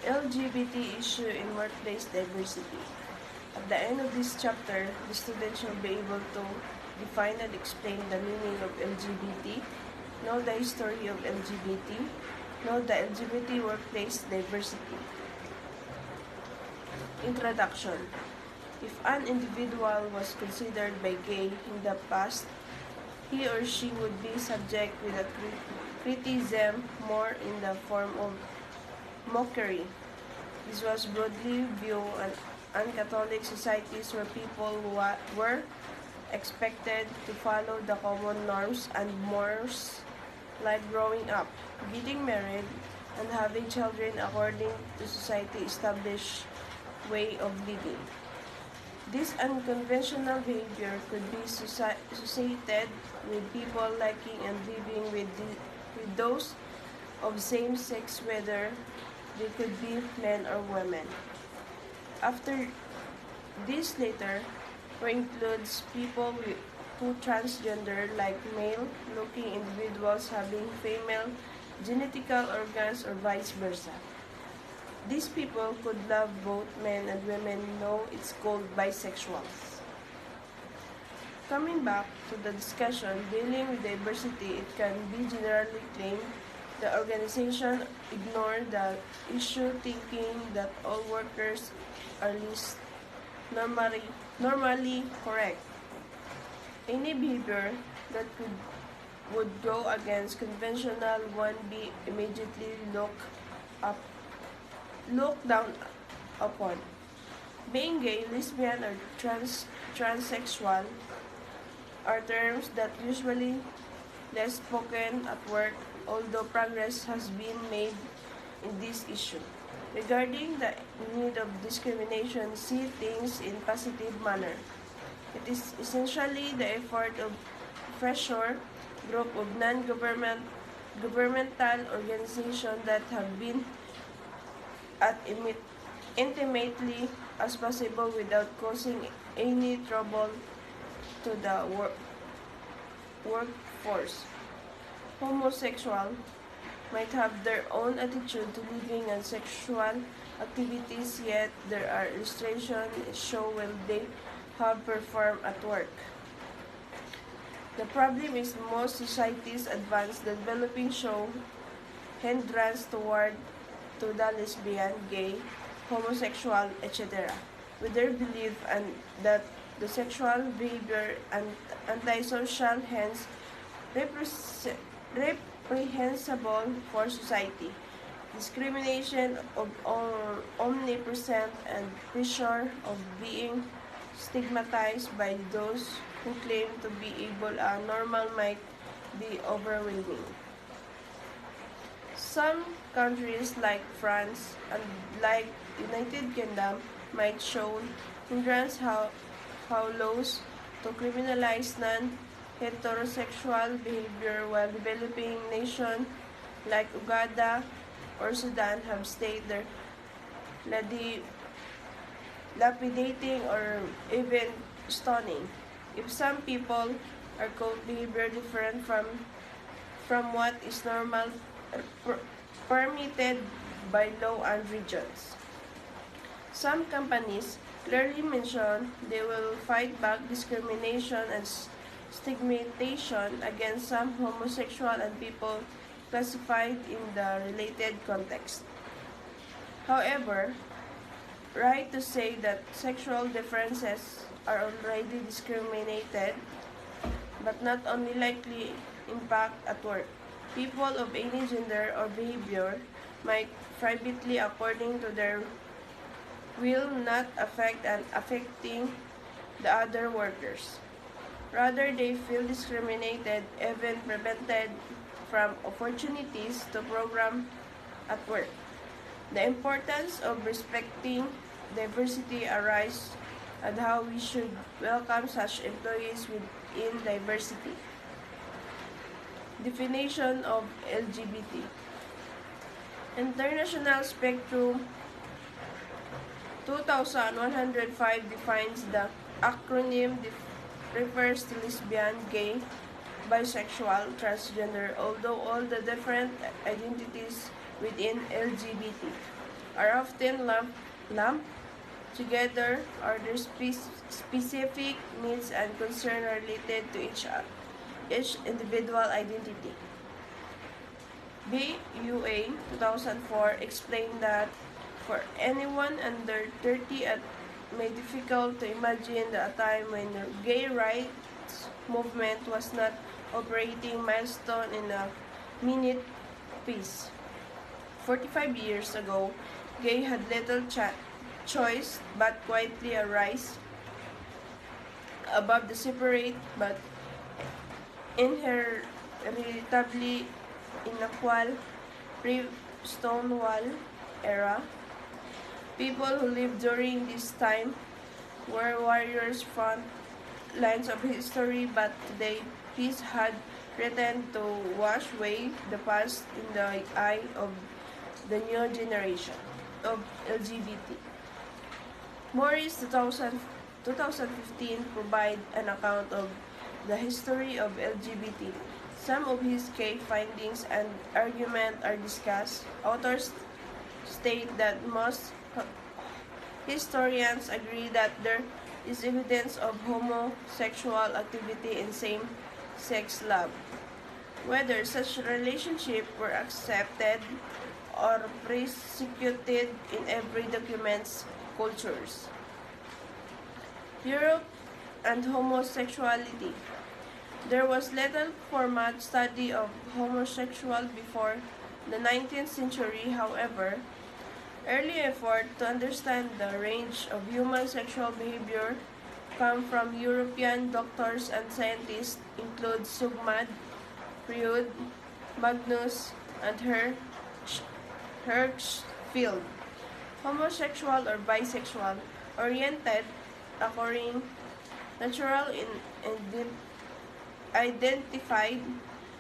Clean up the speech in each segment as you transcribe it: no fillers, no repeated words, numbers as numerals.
LGBT issue in workplace diversity. At the end of this chapter, the students will be able to define and explain the meaning of LGBT, know the history of LGBT, know the LGBT workplace diversity. Introduction. If an individual was considered by gay in the past, he or she would be subject with a criticism more in the form of mockery. This was broadly viewed in Catholic societies where people were expected to follow the common norms and mores like growing up, getting married, and having children according to society established way of living. This unconventional behavior could be associated with people liking and living with those of same sex, whether they could be men or women. After this later includes people who transgender, like male-looking individuals having female genital organs or vice versa. These people could love both men and women, though it's called bisexuals. Coming back to the discussion dealing with diversity, it can be generally claimed the organization ignored the issue, thinking that all workers are least normally correct. Any behavior that would go against conventional one be immediately looked down upon. Being gay, lesbian, or transsexual are terms that usually less spoken at work, although progress has been made in this issue. Regarding the need of discrimination, see things in positive manner. It is essentially the effort of pressure group of non-governmental organizations that have been as intimately as possible without causing any trouble to the workforce. Homosexual might have their own attitude to living and sexual activities, yet there are illustrations show well they have performed at work. The problem is most societies advanced developing show hindrance toward to the lesbian, gay, homosexual, etc. with their belief and that the sexual behavior and antisocial, hence reprehensible for society. Discrimination of omnipresent and pressure of being stigmatized by those who claim to be normal might be overwhelming. Some countries like France and like United Kingdom might show hindrance how laws to criminalize non-heterosexual behavior, while developing nations like Uganda or Sudan have stayed there lapidating or even stoning. If some people are caught behavior different from what is normal permitted by law and regions. Some companies clearly mention they will fight back discrimination and stigmatization against some homosexual and people classified in the related context. However, right to say that sexual differences are already discriminated, but not only likely impact at work. People of any gender or behavior might privately, according to their will, not affect and affecting the other workers. Rather, they feel discriminated, even prevented from opportunities to program at work. The importance of respecting diversity arises and how we should welcome such employees within diversity. Definition of LGBT. International Spectrum 2105 defines the acronym refers to lesbian, gay, bisexual, transgender, although all the different identities within LGBT. are often lumped together, or their specific needs and concerns related to each individual identity. BUA 2004 explained that for anyone under 30, it may be difficult to imagine a time when the gay rights movement was not operating milestone in a minute piece. 45 years ago, gay had little choice but quietly arise above the separate but inheritably unequal pre-Stonewall era. People who lived during this time were warriors front lines of history, but today peace had threatened to wash away the past in the eye of the new generation of LGBT. Morris 2015 provide an account of the history of LGBT. Some of his key findings and arguments are discussed. Authors state that most historians agree that there is evidence of homosexual activity in same-sex love. Whether such relationships were accepted or persecuted in every document's cultures. Europe and homosexuality. There was little formal study of homosexuality before the 19th century, however. Early effort to understand the range of human sexual behavior come from European doctors and scientists include Sugmad, Freud, Magnus, and Hirschfeld. Homosexual or bisexual, oriented, occurring, natural in identified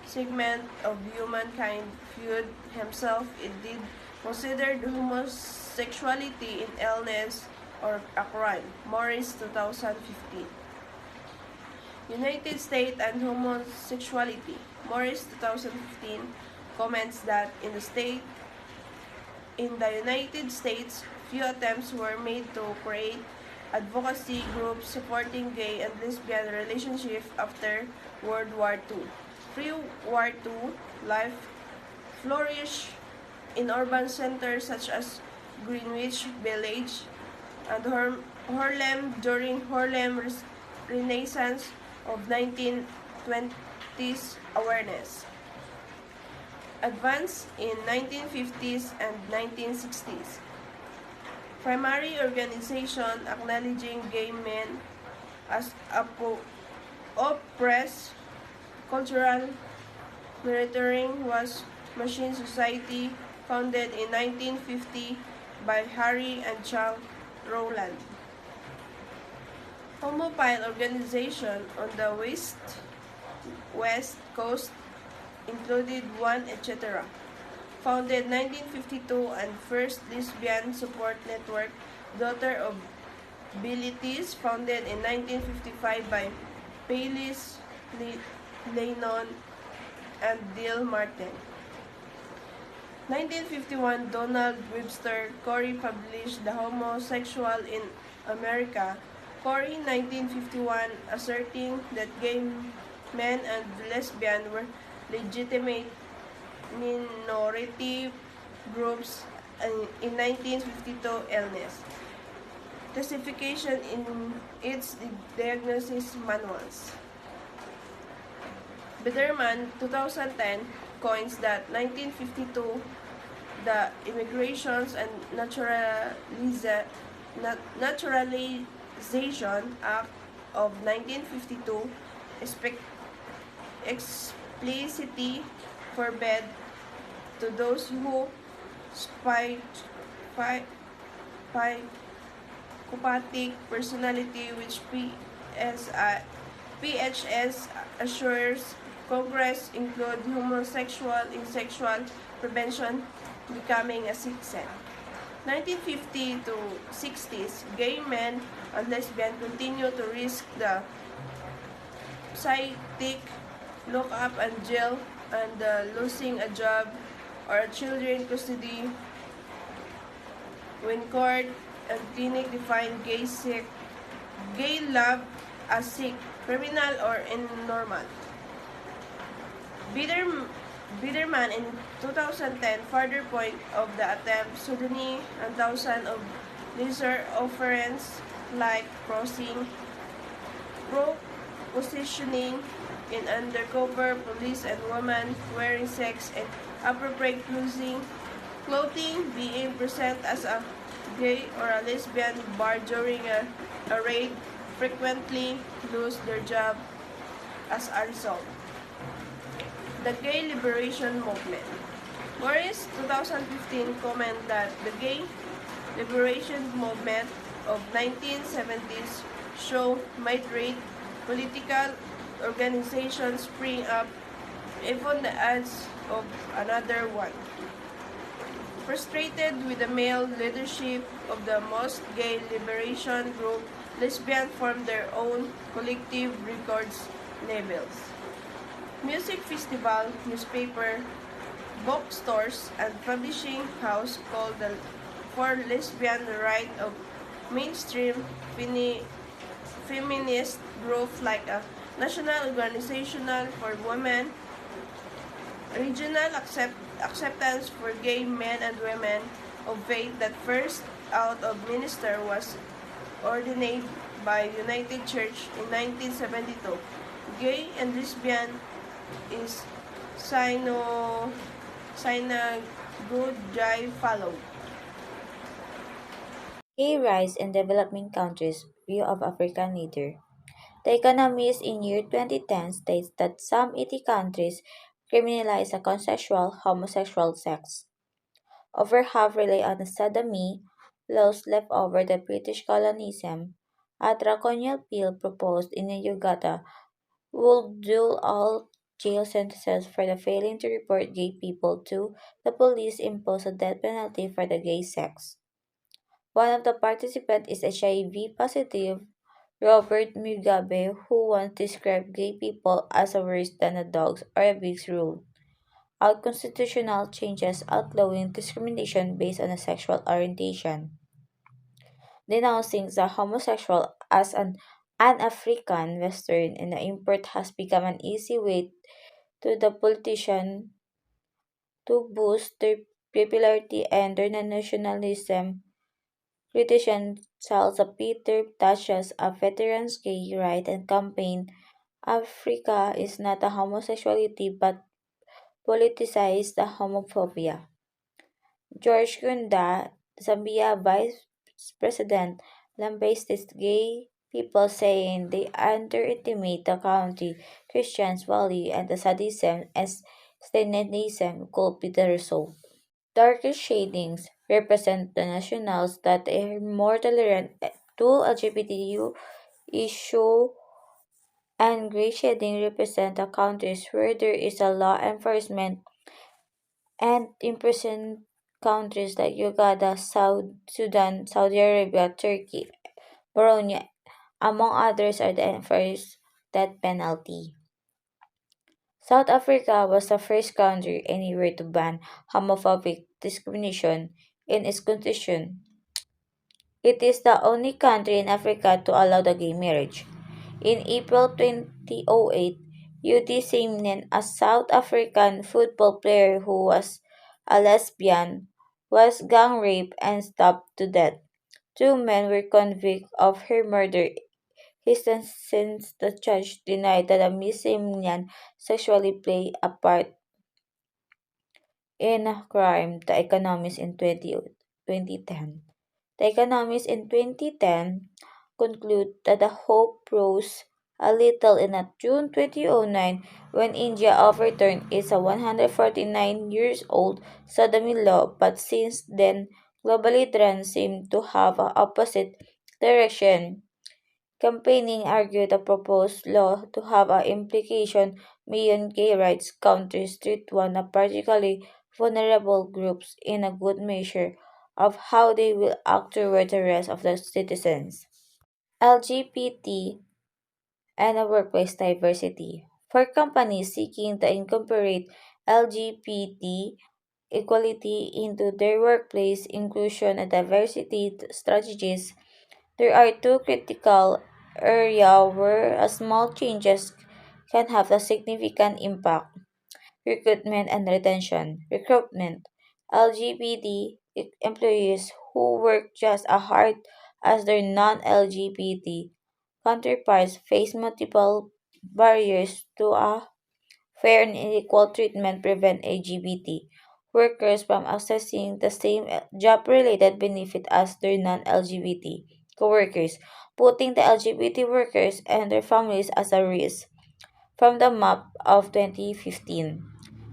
segment of humankind viewed himself indeed considered homosexuality in illness or a crime. Morris 2015. United States and homosexuality. Morris 2015 comments that in the United States, few attempts were made to create advocacy groups supporting gay and lesbian relationships after World War II. Pre-War II life flourished in urban centers such as Greenwich Village and Harlem during Harlem Renaissance of 1920s awareness. Advanced in 1950s and 1960s. Primary organization acknowledging gay men as oppressed cultural monitoring was Machine Society, founded in 1950 by Harry and Charles Rowland. Homophile organization on the West Coast included One Etc., founded 1952, and first lesbian support network, Daughter of Abilities, founded in 1955 by Phyllis Lennon and Dill Martin. 1951, Donald Webster Corey published The Homosexual in America. Corey, 1951, asserting that gay men and lesbian were legitimate minority groups in 1952 illness. Classification in its diagnosis manuals. Biderman, 2010, coins that 1952, the Immigrations and Naturalization Act of 1952 explicitly forbade to those who psychopathic personality, which PHS assures Congress include homosexual in sexual prevention becoming a citizen. 1950 to 60s, gay men and lesbians continue to risk the psychic lock-up and jail and losing a job or a children custody when court and clinic define gay love as sick, criminal, or normal. Bitter, Biderman in 2010 further point of the attempt sodomy and thousands of lesser offenses like crossing, positioning in undercover police and women wearing sex and appropriate clothing, being present as a gay or a lesbian bar during a raid, frequently lose their job as a result. The Gay Liberation Movement. Morris, 2015, comment that the Gay Liberation Movement of 1970s show moderate political organizations spring up even the ads of another one. Frustrated with the male leadership of the most gay liberation group, lesbians formed their own collective records labels. Music festival, newspaper, bookstores, and publishing house called the for lesbian right of mainstream feminist group like a national organization for women, regional acceptance for gay men and women of faith that first out of minister was ordained by United Church in 1972. Gay and lesbian is Sinagudjai followed. Gay rise in developing countries, view of African leader. The Economist in year 2010 states that some 80 countries criminalize a consensual homosexual sex. Over half rely on the sodomy laws left over the British colonialism. A draconian bill proposed in Uganda would do all jail sentences for the failing to report gay people to the police impose a death penalty for the gay sex. One of the participants is HIV positive Robert Mugabe, who once described gay people as a worse than a dogs or a pigs rule out constitutional changes outlawing discrimination based on a sexual orientation, denouncing the homosexual as an African Western and the import has become an easy way to the politician to boost their popularity and their nationalism. Politician Charles Peter Touches a veteran's gay right and campaign. Africa is not a homosexuality but politicized homophobia. George Kunda, Zambia Vice President, lambasted gay people saying they underestimate the country Christians value and the sadism as Stalinism could be the result. Darker shadings represent the nationals that are more tolerant to LGBTQ issue and gray shading represent the countries where there is a law enforcement and imprisoned countries like Uganda, South Sudan, Saudi Arabia, Turkey, Brunei, among others, are the enforced death penalty. South Africa was the first country anywhere to ban homophobic discrimination in its constitution. It is the only country in Africa to allow the gay marriage. In April 2008, UD Simnen, a South African football player who was a lesbian, was gang raped and stabbed to death. Two men were convicted of her murder. Since the judge denied that Miss Simnen sexually played a part in a crime, The Economist in 2010. The Economist in 2010 conclude that the hope rose a little in a June 2009 when India overturned its 149 years old sodomy law, but since then globally trends seem to have a opposite direction. Campaigning argued the proposed law to have an implication beyond gay rights countries treat one of particularly vulnerable groups in a good measure of how they will act toward the rest of the citizens. LGBT and a workplace diversity. For companies seeking to incorporate LGBT equality into their workplace inclusion and diversity strategies. There are two critical areas where a small changes can have a significant impact: recruitment and retention. Recruitment: LGBT employees who work just as hard as their non LGBT counterparts face multiple barriers to a fair and equal treatment prevent LGBT workers from accessing the same job-related benefit as their non-LGBT coworkers, putting the LGBT workers and their families as a risk. From the map of 2015,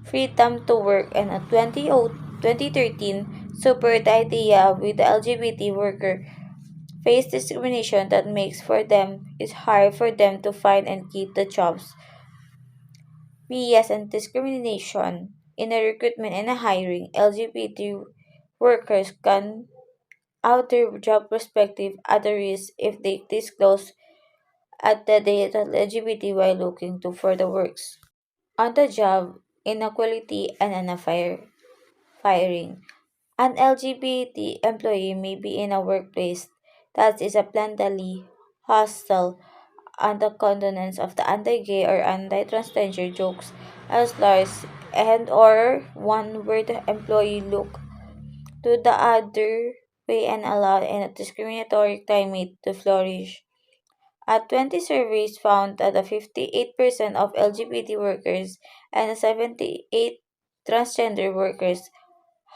freedom to work and a 2013 support the idea with the LGBT worker face discrimination that makes for them it's hard for them to find and keep the jobs. Bias and discrimination in the recruitment and hiring LGBT workers can out their job prospective at a risk if they disclose at the date that LGBT while looking to for the works. On the job, inequality and firing. An LGBT employee may be in a workplace that is a blatantly hostile on the condonance of the anti-gay or anti-transgender jokes as slurs and or one where the employee look to the other way and allow a discriminatory climate to flourish. A 20 surveys found that a 58% of LGBT workers and a 78 transgender workers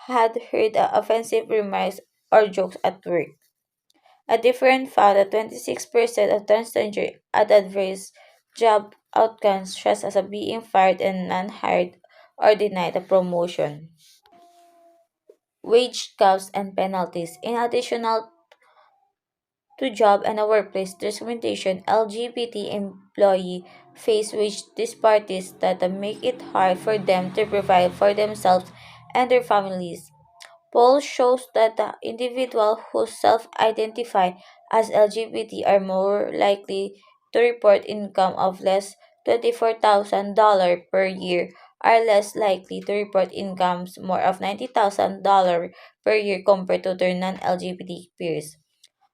had heard offensive remarks or jokes at work. A different found that 26% of transgender had adverse job outcomes such as being fired and non-hired or denied a promotion. Wage gaps and penalties. In addition to job and workplace discrimination, LGBT employees face wage disparities that make it hard for them to provide for themselves and their families. Poll shows that the individuals who self-identify as LGBT are more likely to report income of less $24,000 per year are less likely to report incomes more of $90,000 per year compared to their non-LGBT peers.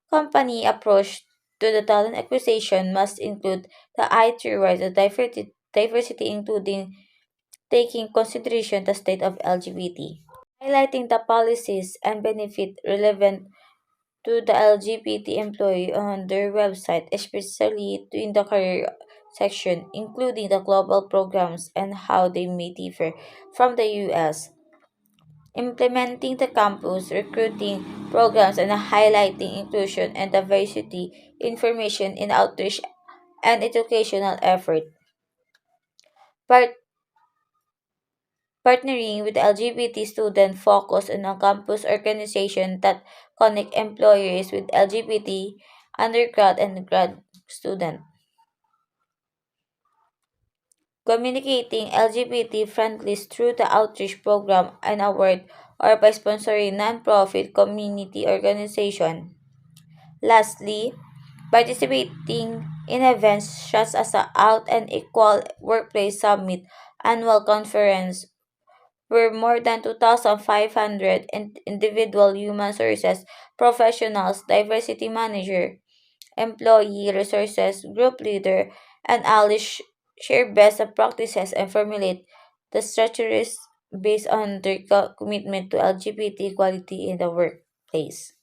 Company approach to the talent acquisition must include the eye towards the diversity including taking consideration the state of LGBT, highlighting the policies and benefit relevant to the LGBT employee on their website, especially in the career section, including the global programs and how they may differ from the US, implementing the campus recruiting programs and highlighting inclusion and diversity information in outreach and educational effort. Part Partnering with LGBT student focus on a campus organization that connect employers with LGBT undergrad and grad student. Communicating LGBT friendlies through the outreach program and award or by sponsoring nonprofit community organization. Lastly, participating in events such as the Out and Equal Workplace Summit annual conference where more than 2,500 individual human resources professionals, diversity manager, employee resources, group leader, and allies share best practices and formulate the strategies based on their commitment to LGBT equality in the workplace.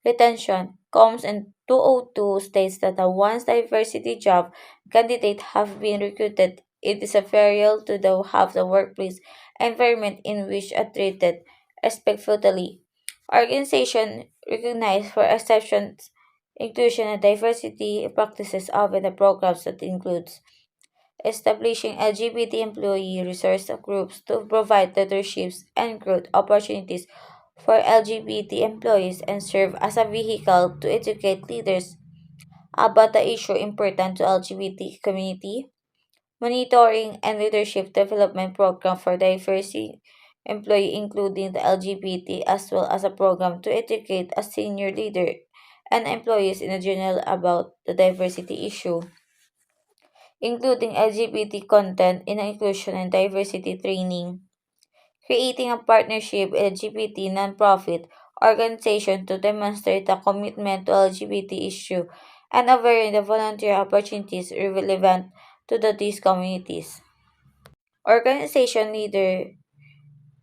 Retention comes in 202 states that the once diversity job candidates have been recruited. It is a vital to have the workplace environment in which are treated respectfully. Organization recognized for exceptions, inclusion and diversity practices often the programs that includes establishing LGBT employee resource groups to provide leaderships and growth opportunities for LGBT employees and serve as a vehicle to educate leaders about the issue important to LGBT community, monitoring and leadership development program for diversity employee including the LGBT as well as a program to educate a senior leader and employees in general about the diversity issue, including LGBT content in inclusion and diversity training, creating a partnership LGBT nonprofit organization to demonstrate a commitment to LGBT issue and offering the volunteer opportunities relevant to these communities. Organization leader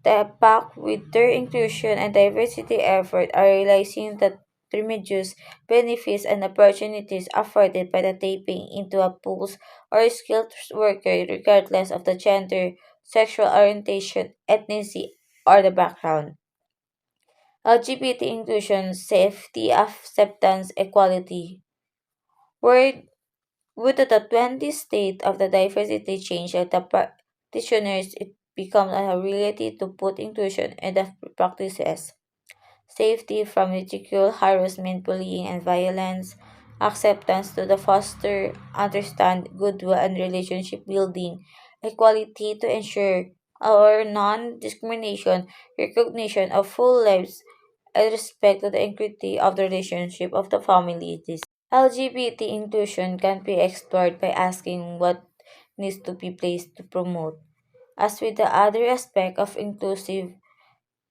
the pact with their inclusion and diversity effort are realizing that tremendous benefits and opportunities afforded by the tapping into a pools or skilled worker regardless of the gender, sexual orientation, ethnicity, or the background. LGBT inclusion, safety, acceptance, equality. Word would the 20 state of the diversity change at the practitioners it becomes a reality to put inclusion in the practices. Safety from ridicule, harassment, bullying, and violence. Acceptance to the foster, understand, goodwill, and relationship building. Equality to ensure our non-discrimination, recognition of full lives, and respect to the integrity of the relationship of the family. LGBT inclusion can be explored by asking what needs to be placed to promote. As with the other aspect of inclusive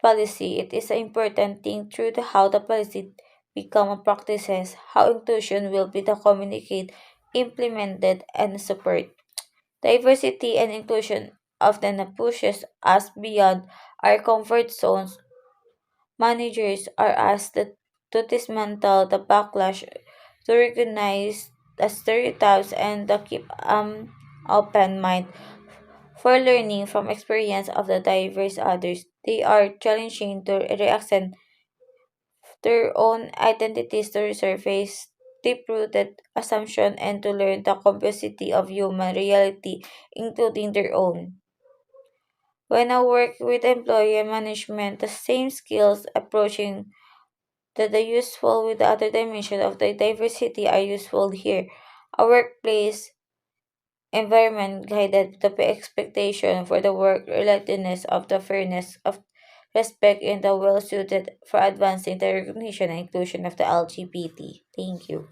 policy, it is an important thing through the how the policy become a practices, how inclusion will be the communicate, implemented, and support. Diversity and inclusion often pushes us beyond our comfort zones. Managers are asked to dismantle the backlash, to recognize the stereotypes, and to keep open mind for learning from experience of the diverse others. They are challenging to reaccent their own identities to resurface deep-rooted assumption and to learn the complexity of human reality, including their own. When I work with employee management, the same skills approaching the useful with the other dimension of the diversity are useful here. A workplace environment guided the expectation for the work relatedness of the fairness of respect and the well suited for advancing the recognition and inclusion of the LGBT. Thank you.